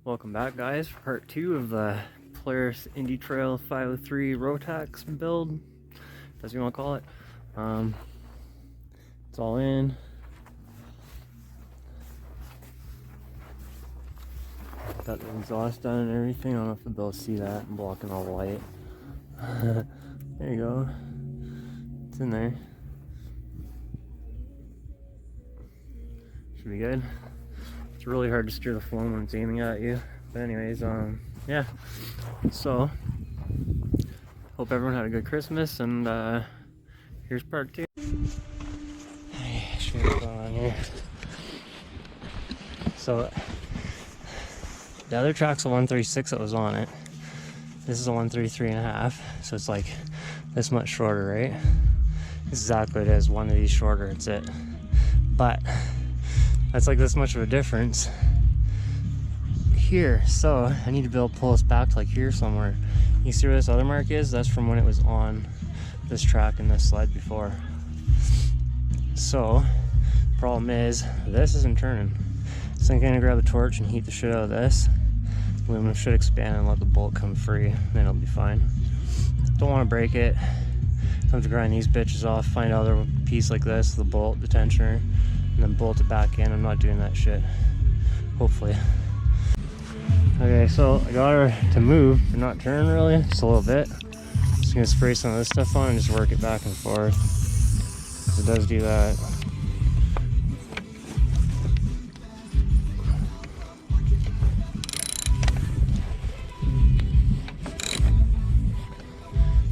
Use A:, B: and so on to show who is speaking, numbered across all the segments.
A: Welcome back, guys, for part 2 of the Polaris Indy Trail 503 Rotax build, as you want to call it. It's all in. Got the exhaust done and everything. I don't know if you'll be able to see that. I'm blocking all the light. There you go. It's in there. Should be good. It's really hard to steer the phone when it's aiming at you. But anyways, yeah. So, hope everyone had a good Christmas, and here's part 2. Hey, show you what's going on here. So, the other track's a 136 that was on it. This is a 133.5, so it's like this much shorter, right? This is exactly what it is. One of these shorter, it's it. But that's like this much of a difference here, so I need to be able to pull this back to like here somewhere. You see where this other mark is? That's from when it was on this track and this sled before. So problem is this isn't turning, so I'm gonna grab a torch and heat the shit out of this. Aluminum should expand and let the bolt come free, then it'll be fine. Don't want to break it. Time to grind these bitches off, find another piece like this, the bolt, the tensioner, and then bolt it back in. I'm not doing that shit, hopefully. Okay, so I got her to move, but not turn really, just a little bit. Just gonna spray some of this stuff on and just work it back and forth, because it does do that.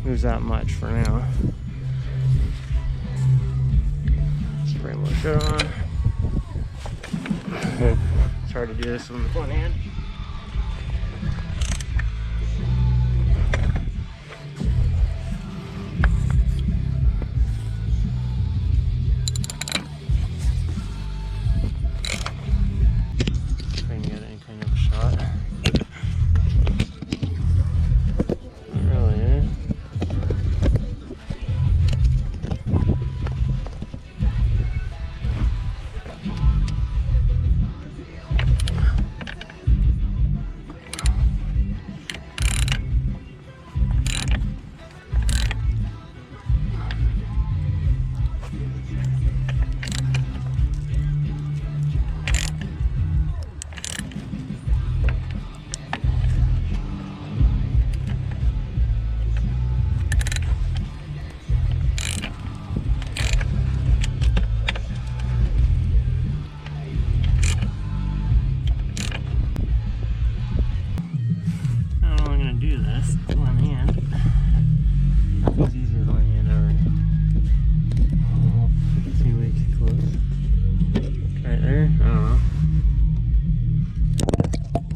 A: Moves that much for now. Spray more shit on. It's hard to do this with one hand. If I can get any kind of a shot. Not really, eh? One hand. Nothing's easier than one hand ever. See, way too close. Right there? I don't know.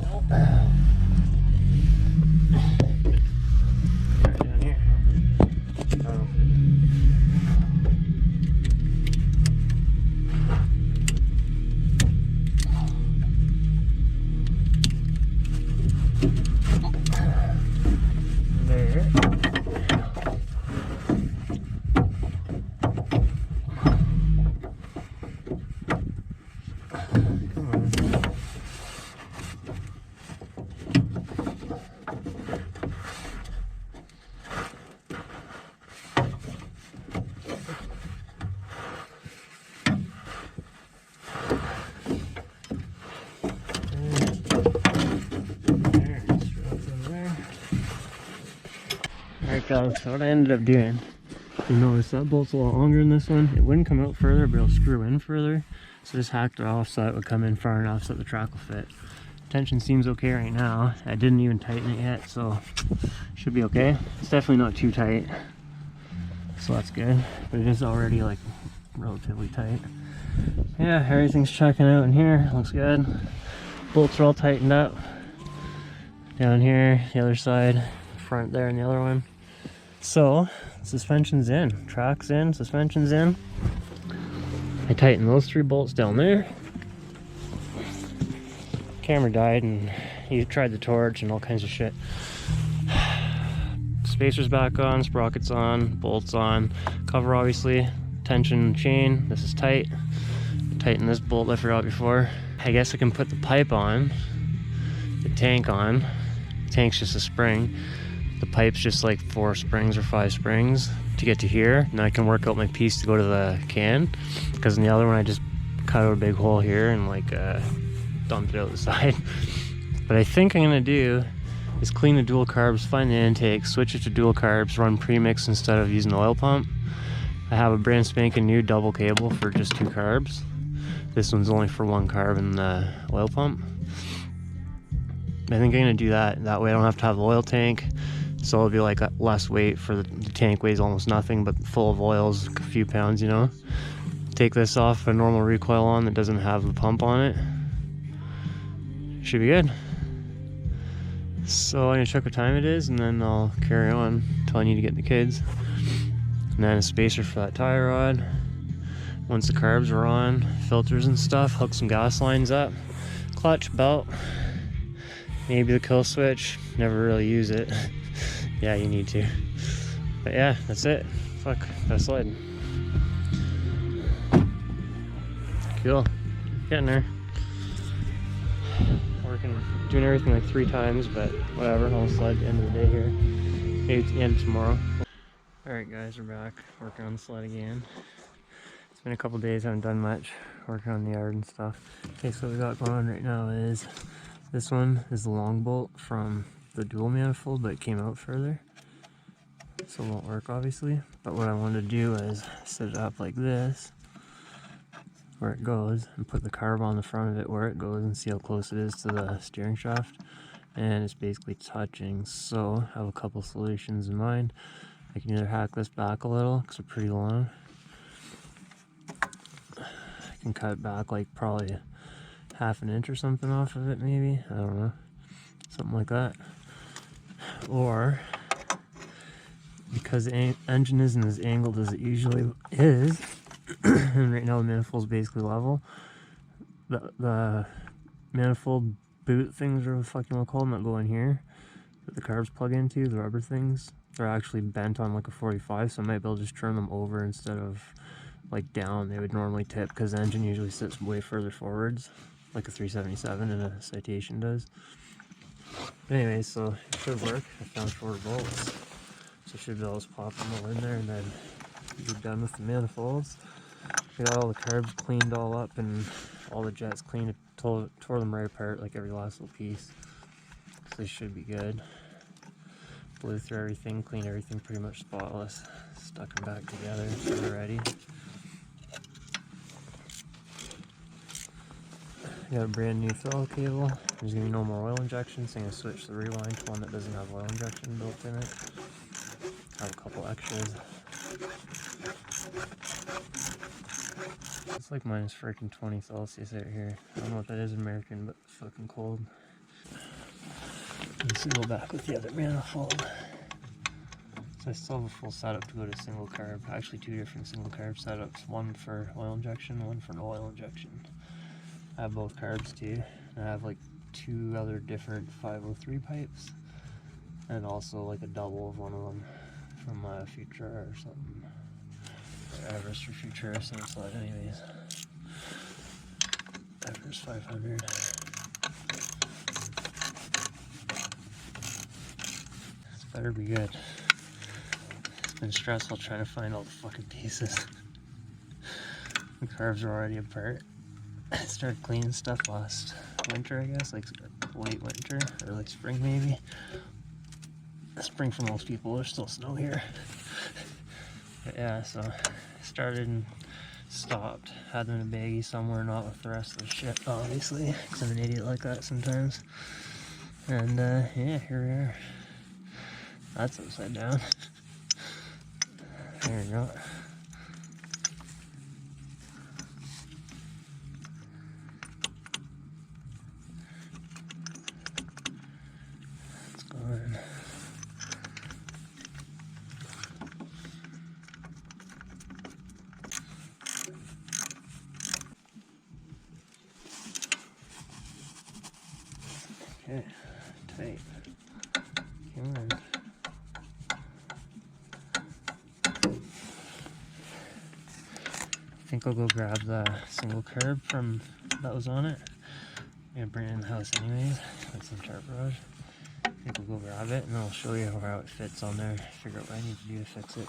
A: Nope. Right down here. Oh. Alright guys, so what I ended up doing, you notice that bolt's a lot longer than this one. It wouldn't come out further, but it'll screw in further. So just hacked it off so it would come in far enough so that the track will fit. Tension seems okay right now. I didn't even tighten it yet, so should be okay. It's definitely not too tight, so that's good. But it is already like relatively tight. Yeah, everything's checking out in here. Looks good. Bolts are all tightened up. Down here, the other side, front there, and the other one. So, suspension's in, track's in, suspension's in. I tightened those 3 bolts down there. Camera died and he tried the torch and all kinds of shit. Spacer's back on, sprockets on, bolts on, cover obviously, tension chain, this is tight. Tighten this bolt I forgot before. I guess I can put the pipe on. The tank on. The tank's just a spring. The pipe's just like 4 springs or 5 springs to get to here. And I can work out my piece to go to the can. Because in the other one, I just cut out a big hole here and like dumped it out the side. What I think I'm gonna do is clean the dual carbs, find the intake, switch it to dual carbs, run premix instead of using the oil pump. I have a brand spanking new double cable for just 2 carbs. This one's only for 1 carb in the oil pump. I think I'm gonna do that. That way I don't have to have the oil tank. So it'll be like less weight for the tank weighs almost nothing, but full of oils, a few pounds, you know. Take this off a normal recoil on that doesn't have the pump on it. Should be good. So I'm gonna check what time it is and then I'll carry on until I need to get the kids. And then a spacer for that tie rod. Once the carbs are on, filters and stuff, hook some gas lines up, clutch, belt, maybe the kill switch. Never really use it. Yeah, you need to. But yeah, that's it. Fuck, gotta slide. Cool, getting there. Doing everything like 3 times, but whatever, I'll slide at the end of the day here. Maybe it's the end tomorrow. Alright guys, we're back working on the sled again. It's been a couple days, I haven't done much working on the yard and stuff. Okay, so what we got going on right now is this one is the long bolt from the dual manifold, but it came out further. So it won't work obviously. But what I wanted to do is set it up like this, where it goes, and put the carb on the front of it where it goes and see how close it is to the steering shaft. And it's basically touching, so I have a couple solutions in mind. I can either hack this back a little because they're pretty long. I can cut it back like probably ½ an inch or something off of it, maybe, I don't know, something like that. Or because the engine isn't as angled as it usually is, and right now the manifold's basically level, the manifold boot things, or what the fuck you want to call them, that go in here that the carbs plug into, the rubber things, they're actually bent on like a 45, so I might be able to just turn them over instead of like down. They would normally tip because the engine usually sits way further forwards, like a 377 and a Citation does. But anyways, so it should work. I found 4 bolts, so I should be able to just pop them all in there and then be done with the manifolds. We got all the carbs cleaned all up and all the jets cleaned, tore them right apart, like every last little piece. So they should be good. Blew through everything, cleaned everything pretty much spotless. Stuck them back together so they're ready. Got a brand new throttle cable. There's gonna be no more oil injection, so I'm gonna switch the rewind to one that doesn't have oil injection built in it. Have a couple extras. It's like minus freaking 20 Celsius out here. I don't know what that is American, but it's fucking cold. Let's go back with the other manifold. So I still have a full setup to go to single carb. Actually 2 different single carb setups. One for oil injection, one for no oil injection. I have both carbs too. And I have like 2 other different 503 pipes. And also like a double of one of them from Futura or something. Everest or Futura, same slide anyways. Everest 500. This better be good. It's been stressful trying to find all the fucking pieces. The carbs are already apart. I started cleaning stuff last winter, I guess, like late winter, early spring maybe. Spring for most people, there's still snow here. But yeah, so I started and stopped. Had them in a baggie somewhere, not with the rest of the shit, obviously, because I'm an idiot like that sometimes. And yeah, here we are. That's upside down. There we go. Let's go in. Okay, tight. Come on. I think I'll go grab the single curb from that was on it. I'm gonna bring it in the house anyways. That's some tarp garage. I think we'll go grab it and I'll show you how it fits on there. Figure out what I need to do to fix it.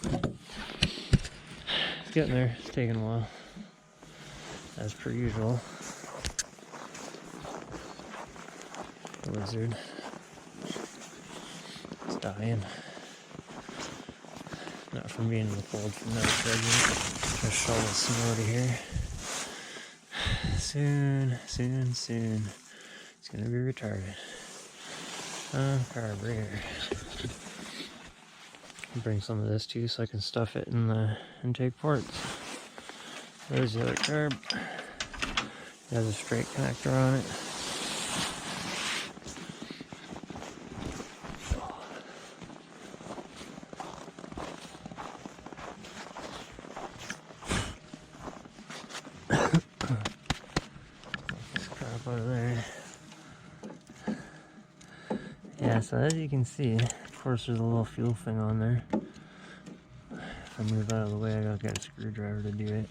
A: It's getting there. It's taking a while, as per usual. The lizard. It's dying. Not from being in the cold, from not dredging. Just shovel snow to here. Soon. It's gonna be retarded. Carburetor. Bring some of this too so I can stuff it in the intake ports. There's the other carb. It has a straight connector on it. Out of there. Yeah, so as you can see, of course there's a little fuel thing on there. If I move out of the way, I gotta get a screwdriver to do it.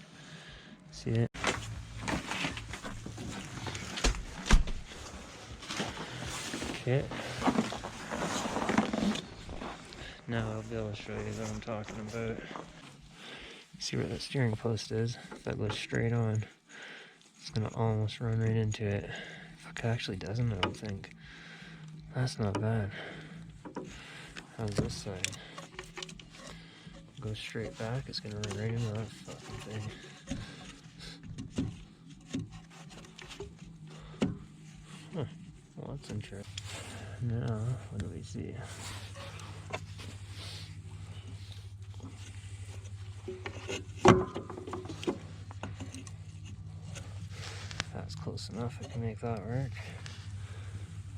A: See it? Okay. Now I'll be able to show you what I'm talking about. See where that steering post is? If that goes straight on, it's gonna almost run right into it. Fuck, it actually doesn't, I don't think. That's not bad. How's this side? Go straight back, it's gonna run right into that fucking thing. Huh. Well, that's interesting. Now, what do we see? That's close enough, I can make that work.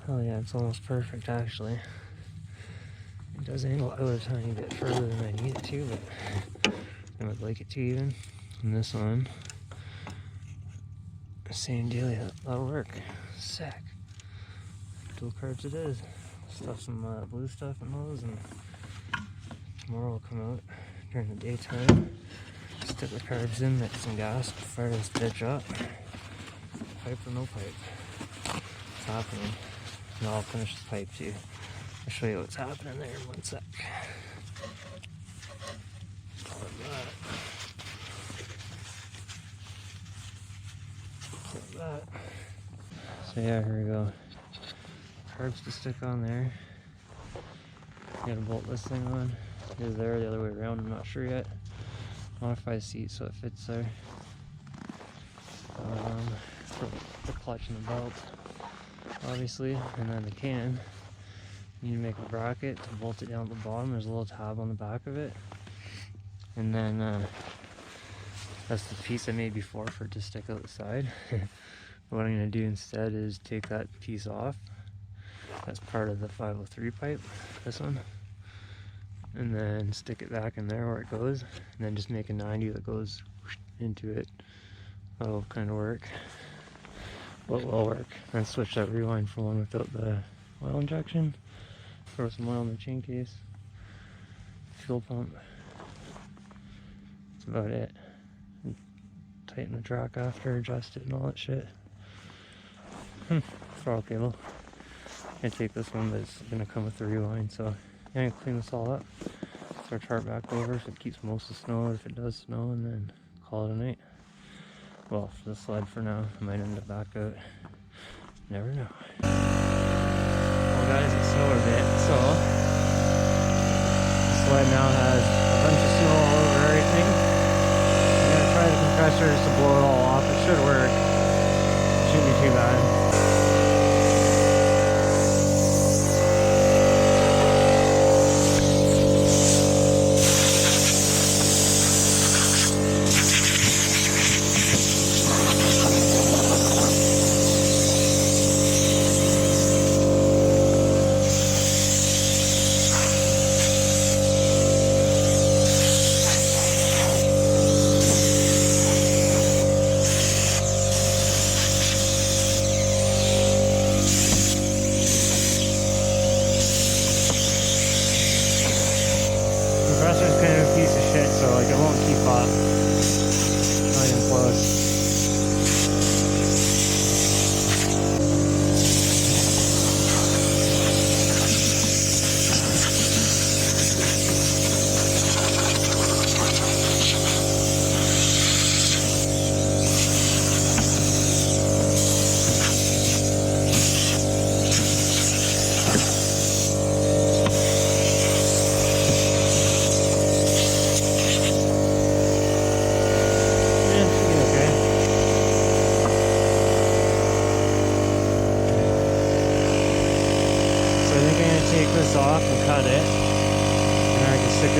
A: Oh yeah, it's almost perfect actually. It does angle out a tiny bit further than I need it to, but I would like it to even. And this one, same deal, yeah, that'll work. Sick. Dual carbs it is. Stuff some blue stuff in those, and tomorrow will come out during the daytime. Stick the carbs in, mix some gas, fire this bitch up. Pipe or no pipe? It's happening. And I'll finish the pipe too. I'll show you what's happening there in one sec. Like that. So yeah, here we go. Carbs to stick on there. Gotta bolt this thing on. It is there the other way around, I'm not sure yet. Modify the seat so it fits there. The clutch and the belt, obviously, and then the can. You need to make a bracket to bolt it down at the bottom. There's a little tab on the back of it, and then that's the piece I made before for it to stick out the side. What I'm going to do instead is take that piece off. That's part of the 503 pipe, this one, and then stick it back in there where it goes, and then just make a 90 that goes into it. That'll kind of work. What will work? Then switch that rewind for one without the oil injection. Throw some oil in the chain case. Fuel pump. That's about it. And tighten the track after, adjust it and all that shit. Throttle cable. I take this one, but it's gonna come with the rewind, so I'm gonna clean this all up. Throw tarp back over so it keeps most of the snow if it does snow, and then call it a night. Well, for the sled for now, I might end up back out. Never know. Well guys, it snowed a bit, so the sled now has a bunch of snow all over everything. I'm gonna try the compressor just to blow it all off. It should work. It shouldn't be too bad.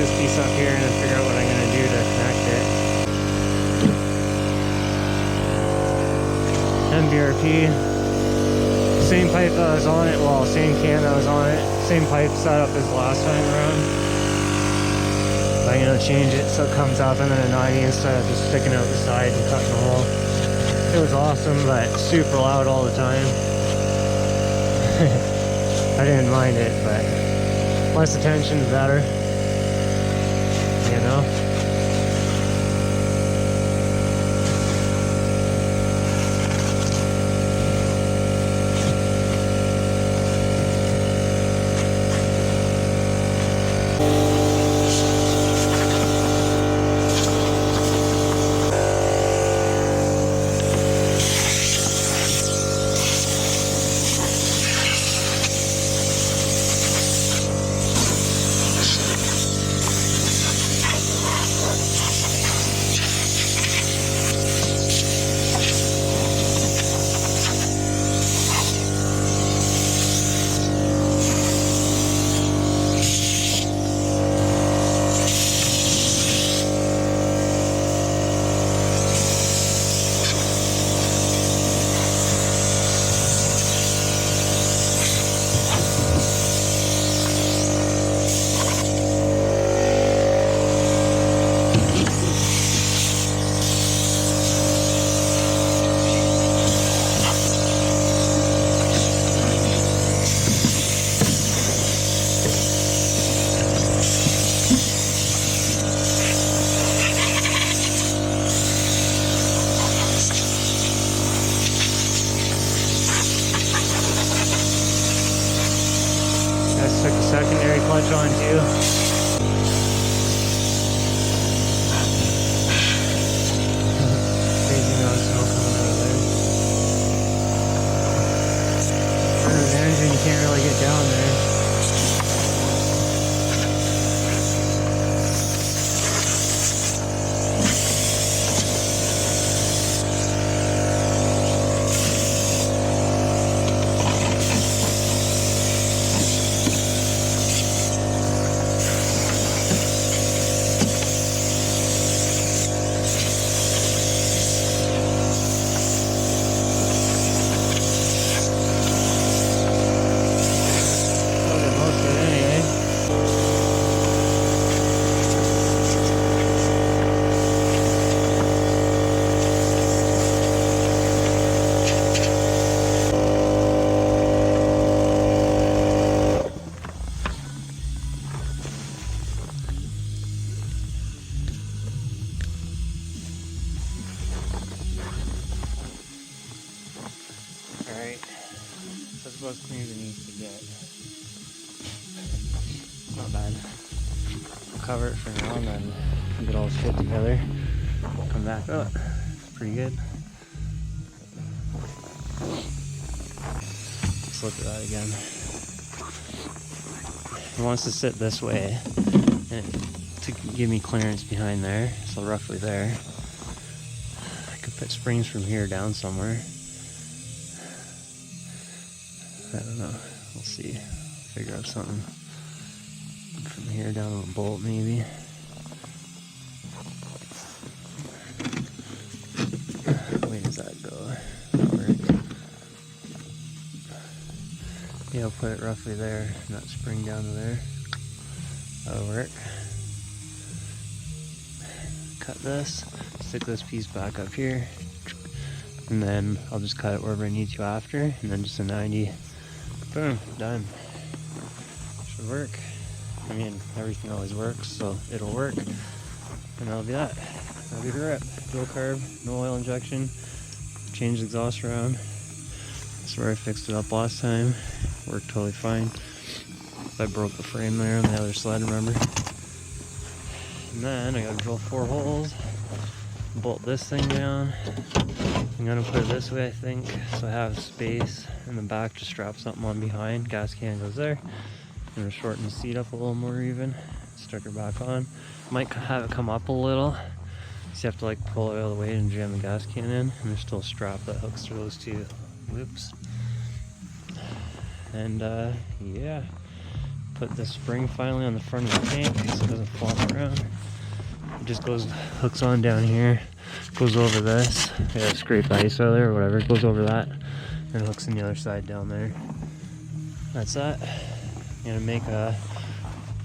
A: this piece up here and then figure out what I'm gonna do to connect it. MBRP. Same pipe that was on it, well, same can that was on it. Same pipe setup as last time around. But I'm gonna change it so it comes up in a 90 instead of just sticking out the side and cutting a hole. It was awesome, but super loud all the time. I didn't mind it, but less attention the better. You know? Took the secondary clutch on too. Crazy amount of smoke coming out of there. Under the engine, you can't really get down there. Alright, that's about as clean as it needs to get. Not bad. I'll cover it for now and then get all this shit together. Come back. Oh, pretty good. Let's look at that again. It wants to sit this way and to give me clearance behind there, so roughly there. I could put springs from here down somewhere. I don't know. We'll see. Figure out something from here down to a bolt, maybe. Where does that go? That'll work. Yeah, I'll put it roughly there, not spring down to there. That'll work. Cut this, stick this piece back up here, and then I'll just cut it wherever I need to after, and then just a 90. Boom, done. Should work. I mean, everything always works, so it'll work. And that'll be that. That'll be the rip. Dual carb, no oil injection. Change the exhaust around. That's where I fixed it up last time. Worked totally fine. I broke the frame there on the other side, remember? And then I gotta drill 4 holes. Bolt this thing down. I'm gonna put it this way, I think, so I have space in the back to strap something on behind. Gas can goes there. I'm gonna shorten the seat up a little more even. Stick her back on. Might have it come up a little. So you have to like pull it out of the way and jam the gas can in. And there's still a strap that hooks through those 2 loops. And yeah, Put the spring finally on the front of the tank so it doesn't flop around. It just hooks on down here, goes over this. Yeah, scrape ice out there or whatever. It goes over that and hooks in the other side down there. That's that. I'm gonna make a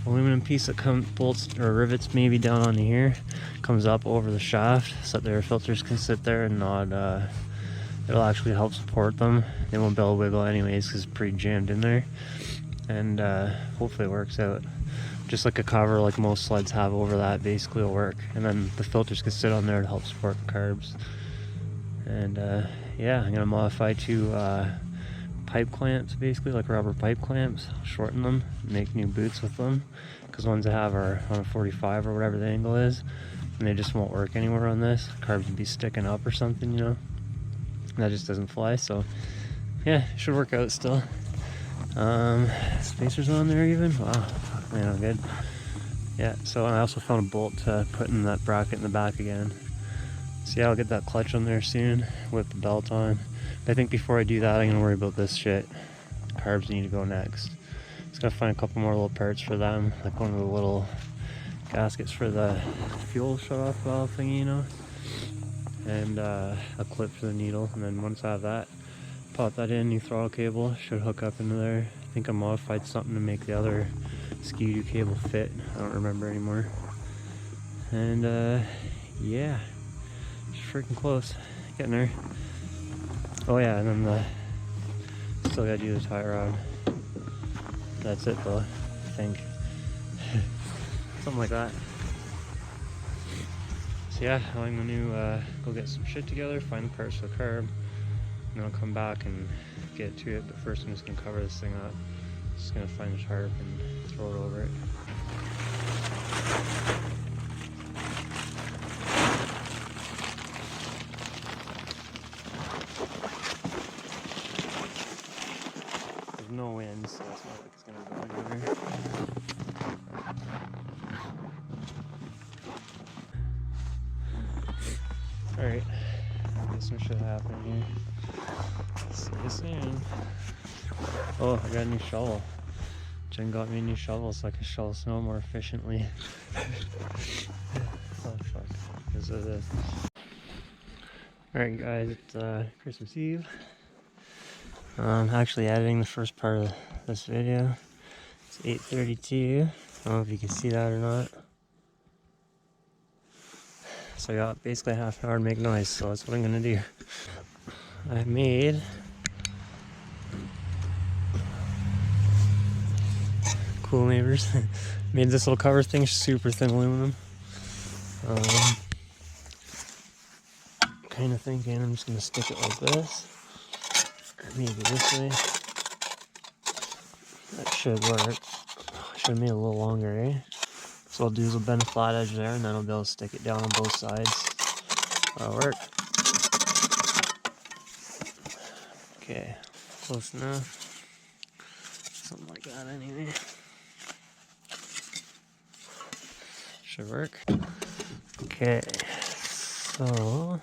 A: aluminum piece that bolts or rivets maybe down onto here, comes up over the shaft so that their filters can sit there and not. It'll actually help support them. They won't be able to wiggle anyways because it's pretty jammed in there. And hopefully it works out. Just like a cover like most sleds have over that basically will work. And then the filters can sit on there to help support the carbs. And yeah, I'm gonna modify 2 pipe clamps, basically like rubber pipe clamps, shorten them, make new boots with them. Because ones I have are on a 45 or whatever the angle is. And they just won't work anywhere on this. Carbs would be sticking up or something, you know. And that just doesn't fly, so yeah, it should work out still. Spacers on there even? Wow, fuck man, I'm good. Yeah, so I also found a bolt to put in that bracket in the back again. So yeah, I'll get that clutch on there soon with the belt on. But I think before I do that, I'm gonna worry about this shit. Carbs need to go next. Just gotta find a couple more little parts for them, like one of the little gaskets for the fuel shut-off valve thingy, you know? And a clip for the needle. And then once I have that, pop that in, new throttle cable, should hook up into there. I think I modified something to make the other Ski-Doo cable fit. I don't remember anymore. And yeah, just freaking close. Getting there. Oh yeah, and then still gotta do the tie rod. That's it though, I think. Something like that. So yeah, I'm gonna go get some shit together, find the parts for the carb, and then I'll come back and get to it. But first I'm just gonna cover this thing up. Just gonna find the tarp and throw it over it. There's no wind, so it's not like it's gonna go anywhere. Alright, some shit happening here. See you soon. Oh, I got a new shovel. Jen got me a new shovel so I can shovel snow more efficiently. Oh fuck, because of this. Alright guys, it's Christmas Eve. I'm actually editing the first part of this video. It's 8:32. I don't know if you can see that or not. So I got basically half an hour to make noise, so that's what I'm gonna do. I made cool neighbors. Made this little cover thing, super thin aluminum. Kind of thinking I'm just gonna stick it like this, or maybe this way. That should work. Should have made it a little longer, eh? So what I'll do is I'll bend a flat edge there, and then I'll be able to stick it down on both sides. That'll work. Okay, close enough. Something like that anyway. Should work. Okay, so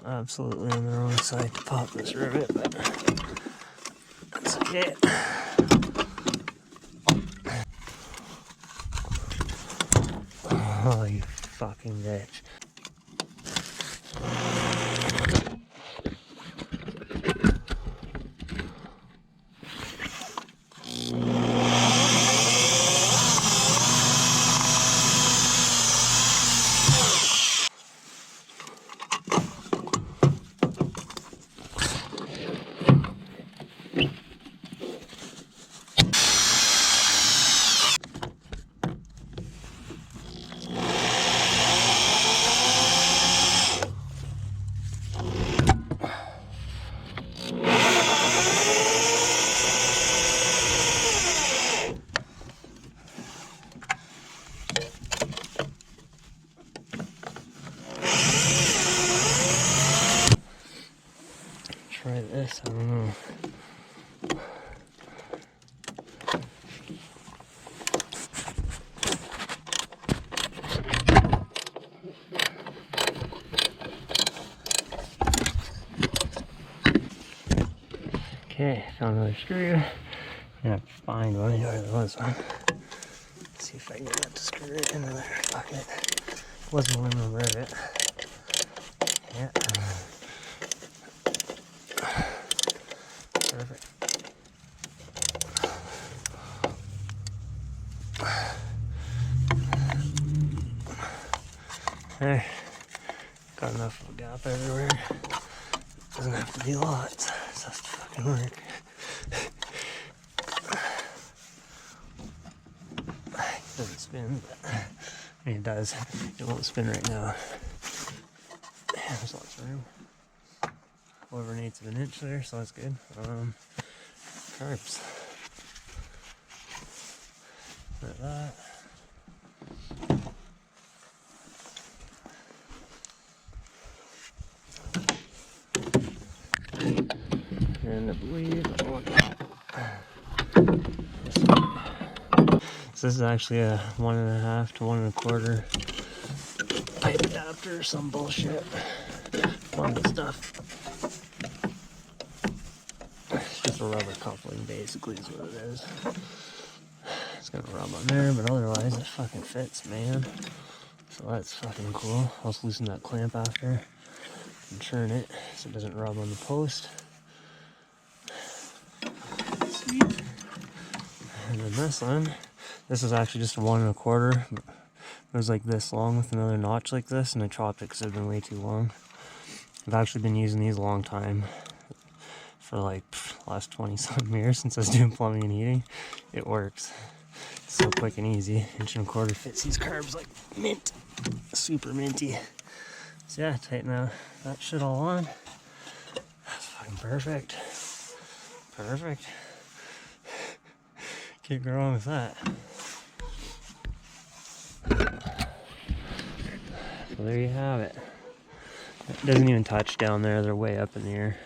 A: absolutely on the wrong side to pop this rivet, but that's okay. Oh, you fucking bitch. Okay, found another screw. I'm gonna have to find one. I know where there was one. Let's see if I can get that to screw it in there. Fuck it. Wasn't one of them, it. Yeah. Perfect. There. Got enough of a gap everywhere. Doesn't have to be lots. It just has to fucking work. It doesn't spin, but I mean, it does. It won't spin right now. Yeah, there's lots of room. Over an eighth of an inch there, so that's good. Carbs. Like that. And I believe so this is actually a 1.5 to 1 1/4 pipe adapter or some bullshit. Fun stuff. It's just a rubber coupling basically is what it is. It's gonna rub on there, but otherwise it fucking fits, man. So that's fucking cool. I'll just loosen that clamp after and turn it so it doesn't rub on the post. Sweet. And then this one, this is actually just a 1 1/4. It was like this long with another notch like this, and I chopped it because it's been way too long. I've actually been using these a long time, for like the last 20-something years since I was doing plumbing and heating. It works. It's so quick and easy. 1 1/4 fits these carbs like mint. Super minty. So yeah, tighten that shit all on. That's fucking perfect. Perfect. Can't go wrong with that. So there you have it. It doesn't even touch down there, they're way up in the air.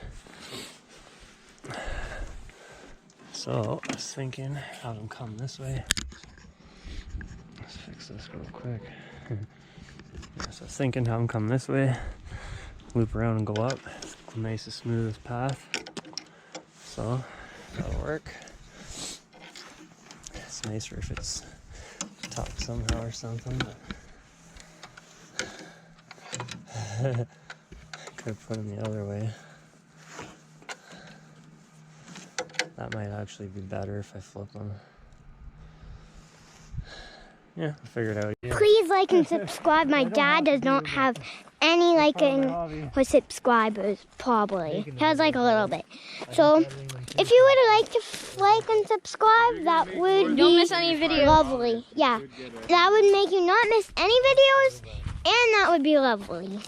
A: So I was thinking, have them come this way. Let's fix this real quick. So I was thinking, have them come this way, loop around and go up. It's the nicest, smoothest path. So that'll work. It's nicer if it's tucked somehow or something. But could have put them the other way. That might actually be better if I flip them. Yeah, I'll figure it out. Yeah.
B: Please like and subscribe. My dad does not have any liking for subscribers, probably. He has like a little bit. So, if you would like to like and subscribe, that would
C: Don't miss any videos.
B: Lovely. Yeah, that would make you not miss any videos, and that would be lovely.